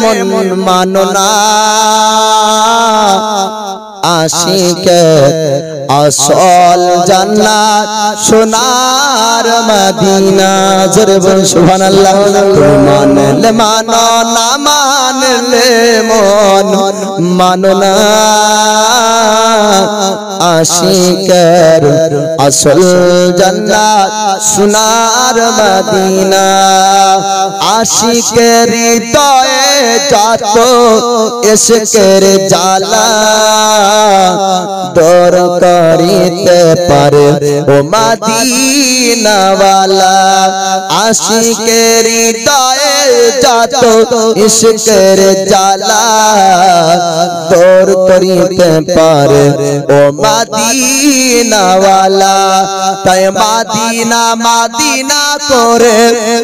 মন মানো না আশিকের আসল জান্নাত সোনার মদিনা জোরে বল সুবহানাল্লাহ মানলে মানো না মানলে মন মানো না আশিকের আসল জান্নাত সোনার মদিনা আশিকের হৃদয়ে যত ইশকের জ্বালা দূর করিতে পারে ও মদিনা ওয়ালা আশিকের হৃদয়ে যত ইশকের জ্বালা দূর করিতে পারে ও মদিনা ওয়ালা তাই মদিনা মদিনা করে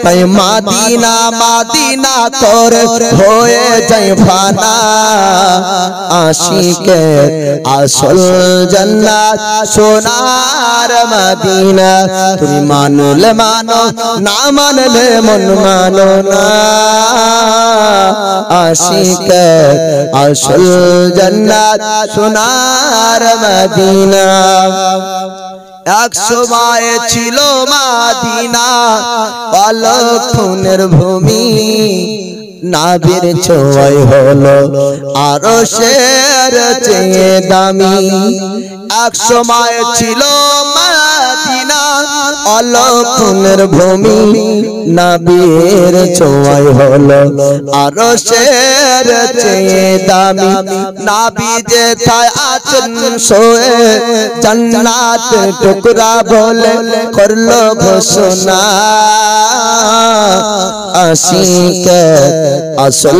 তাই মদিনা মদিনা করে হয়ে যায় ফানা আশিকের আসল জান্নাত সোনার মদিনা তুমি মানলে মানো না মানলে মন মানো না আশিকের আসল জান্নাত সোনার মদিনা এক সময় ছিল মদিনা পালক ফুলের ভূমি নাবির ছোঁয়ায় হলো আরশের চেয়ে দামি এক সময় ছিল মদিনা অলক্ষণের ভূমি নাবির ছোঁয়ায় হলো আরশের চেয়ে দামি নাবি যেথায় আছেন সোয়ে জান্নাতের টুকরা বলে করলো ঘোষণা আশিকের আসল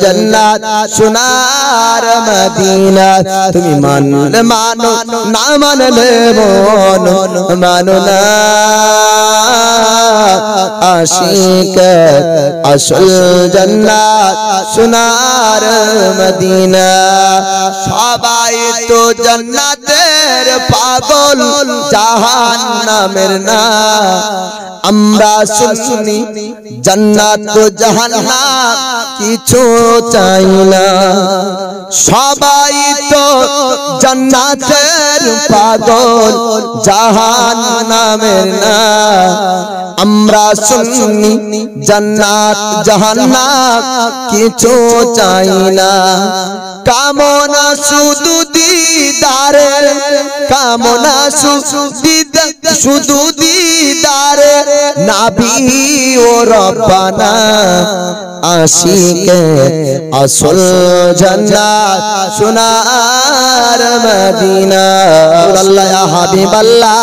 জান্নাত সোনার মদিনা তুমি মানলে মানো না মানলে মন মানো না আশিকের আসল জান্নাত সোনার মদিনা সবাই তো জান্নাতের পাগল জাহান্নামের না আমরা শুনি জান্নাত তো জাহান্নাম কিছু চাই না সবাই তো জান্নাতের পাগল জাহান্নামের না আমরা শুনি জান্নাত জাহান্নাম কিছু চাই না কামনা শুধু দিদারে কামনা শুধু দিদারে নাবি ও রব্বানা আশিকের আসল জান্নাত সোনার মদিনা আল্লাহ ইয়া হাবিবাল্লাহ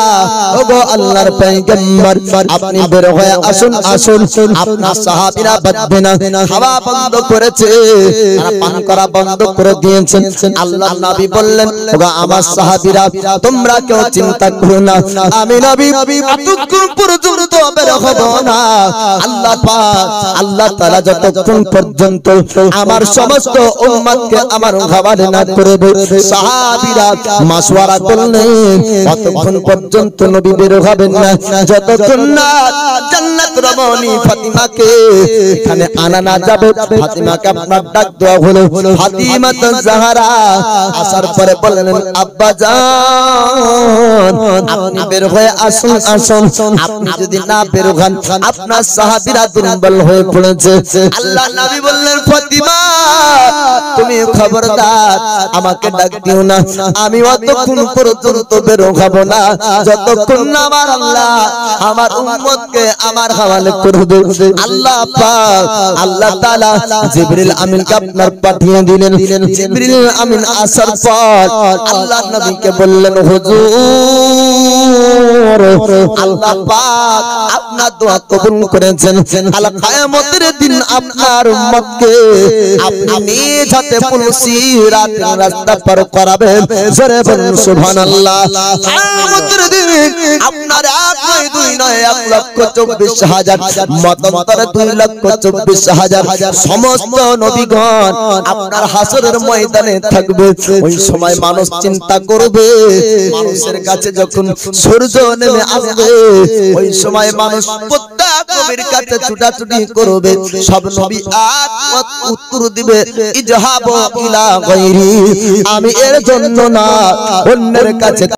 ওগো আল্লাহর পয়গম্বর আপনি বের হয়ে আসুন আসুন আপনার সাহাবীরা বাঁধবে না খাওয়া বন্ধ করেছে আর পান করা বন্ধ করে দিয়েছেন আল্লাহর নবী বললেন ওগো আমার সাহাবীরা তোমরা কেউ চিন্তা করো না আমি নবী এতক্ষণ পর্যন্ত বের হব না আল্লাহ পাক আল্লাহ তাআলা যতক্ষণ পর্যন্ত আমার সমস্ত উম্মতকে আমার হওয়ালে না করবে সাহাবীরা মাশওয়ারা করলেন ততক্ষণ পর্যন্ত নবী বের হবেন না যতক্ষণ না জান্নাত রমণী ফাতিমাকে এখানে আনা না যাবে ফাতিমাকে আপনার ডাক দেওয়া হলো ফাতিমা জাহরা আসার পরে বললেন আব্বা জান আপনি বের হয়ে আসুন আসুন আপনি যদি না বের হন আপনার সাহাবীরা দুর্বল হয়ে পড়েছে আল্লাহ নবী বললেন ফাতিমা তুমি খবরদার আমাকে ডাক দিও না আমি অতক্ষণ পর্যন্ত বের হব না যতক্ষণ না আমার আল্লাহ আমার উম্মতকে আমার হাওয়ালে করবে আল্লাহ পাক আল্লাহ তাআলা জিবরিল আমিনকে আপনার পাঠিয়ে দিলেন জিবরিল আমিন আসার পর আল্লাহ নবীকে বললেন হুজুর আল্লাহ পাক আপনার দোয়া কবুল করেছেন আল কিয়ামতের দিন আপনার উম্মতকে আপনি নিজ হাতে পুলসিরাতের রাস্তা পার করাবেন জোরে বলুন সুবহানাল্লাহ কিয়ামতের দিন আপনার এক নয় দুই নয় 1,24,000 মতান্তরে 2,24,000 সমস্ত নবীগণ আপনার হাসরের ময়দানে থাকবে ওই সময় মানুষ চিন্তা করবে মানুষের কাছে যখন সূর্য নেমে আসবে ওই সময় মানুষ প্রত্যেক নবীর কাছে ছুটাছুটি করবে সব নবী আত উত্তর দিবে ইজহাবু ইলা গায়রি আমি এর জন্য না অন্যের কাছে